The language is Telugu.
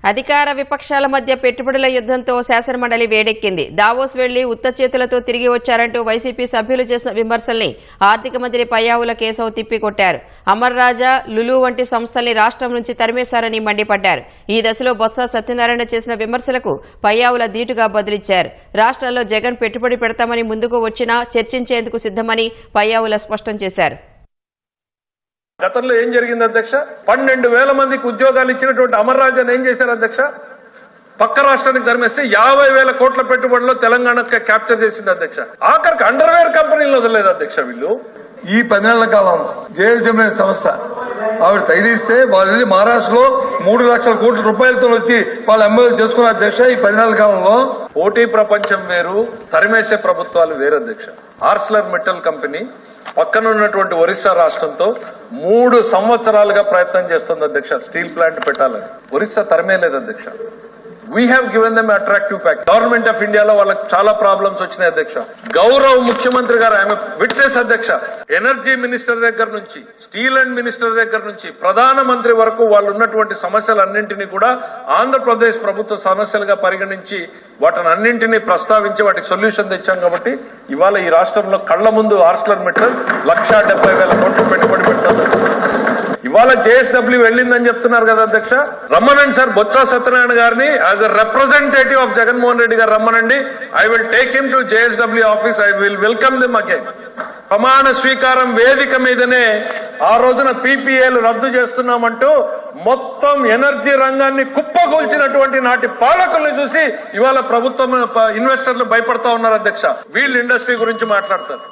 అధికార విపక్షాల మధ్య పెట్టుబడుల యుద్ధంతో శాసనమండలి వేడెక్కింది. దావోస్ వెళ్లి ఉత్త చేతులతో తిరిగి వచ్చారంటూ వైసీపీ సభ్యులు చేసిన విమర్శల్ని ఆర్థిక మంత్రి పయ్యావుల కేశవ్ తిప్పికొట్టారు. అమర్ రాజా, లులు వంటి సంస్థల్ని రాష్ట్రం నుంచి తరిమేశారని మండిపడ్డారు. ఈ దశలో బొత్స సత్యనారాయణ చేసిన విమర్శలకు పయ్యావుల ధీటుగా బదులిచ్చారు. రాష్ట్రంలో జగన్ పెట్టుబడి పెడతామని ముందుకు వచ్చినా చర్చించేందుకు సిద్ధమని పయ్యావుల స్పష్టం చేశారు. గతంలో ఏం జరిగింది అధ్యక్ష? 12,000 మందికి ఉద్యోగాలు ఇచ్చినటువంటి అమర్ రాజాని ఏం చేశారు అధ్యక్ష? పక్క రాష్ట్రానికి ధర్మేస్తే 50,000 కోట్ల పెట్టుబడిలో తెలంగాణ క్యాప్చర్ చేసింది అధ్యక్ష. ఆఖరికి అండర్వేర్ కంపెనీలు వదలలేదు అధ్యక్ష. వీళ్ళు ఈ 10 నెలల కాలం జేఎస్డబ్ల్యూ సంస్థ ఆవిడ తగిలిస్తే వాళ్ళు వెళ్ళి మహారాష్ట్రలో 3 లక్షల కోట్ల రూపాయలతో వచ్చి వాళ్ళు ఎమ్మెల్యే చేసుకున్న అధ్యక్ష. ఈ 10 నెలల కాలంలో పోటీ ప్రపంచం వేరు, తరిమేసే ప్రభుత్వాలు వేరు అధ్యక్ష. ఆర్సిలర్ మెటల్ కంపెనీ పక్కన ఉన్నటువంటి ఒరిస్సా రాష్ట్రంతో 3 సంవత్సరాలుగా ప్రయత్నం చేస్తుంది అధ్యక్ష స్టీల్ ప్లాంట్ పెట్టాలని. ఒరిస్సా తరిమేలేదు అధ్యక్ష. We have given them attractive pack. Government of ఇండియాలో వాళ్ళకి చాలా ప్రాబ్లమ్స్ వచ్చినాయి అధ్యక్ష. గౌరవ ముఖ్యమంత్రి గారు ఆమె విట్నెస్ అధ్యక్ష. ఎనర్జీ మినిస్టర్ దగ్గర నుంచి, స్టీల్ అండ్ మినిస్టర్ దగ్గర నుంచి ప్రధానమంత్రి వరకు వాళ్ళు ఉన్నటువంటి సమస్యలన్నింటినీ కూడా ఆంధ్రప్రదేశ్ ప్రభుత్వ సమస్యలుగా పరిగణించి వాటిని అన్నింటినీ ప్రస్తావించి వాటికి సొల్యూషన్ తెచ్చాం. కాబట్టి ఇవాళ ఈ రాష్ట్రంలో కళ్ల ముందు ఆర్సిలర్ మెటల్ 1,70,000 కోట్లు పెట్టుబడి పెట్టారు. ఇవాళ జేఎస్డబ్ల్యూ వెళ్ళిందని చెప్తున్నారు కదా అధ్యక్ష. రమ్మనండి సార్ బొత్స సత్యనారాయణ గారిని as a representative of Jaganmohan Reddy garu రమ్మనండి. I will take him to JSW office. I will welcome them again. ప్రమాణ స్వీకారం వేదిక మీదనే ఆ రోజున పీపీఏలు రద్దు చేస్తున్నామంటూ మొత్తం ఎనర్జీ రంగాన్ని కుప్పగొల్చినటువంటి నాటి పాలకుల్ని చూసి ఇవాళ ప్రభుత్వం ఇన్వెస్టర్లు భయపడతా ఉన్నారు అధ్యక్ష. వీళ్ళు ఇండస్ట్రీ గురించి మాట్లాడతారు.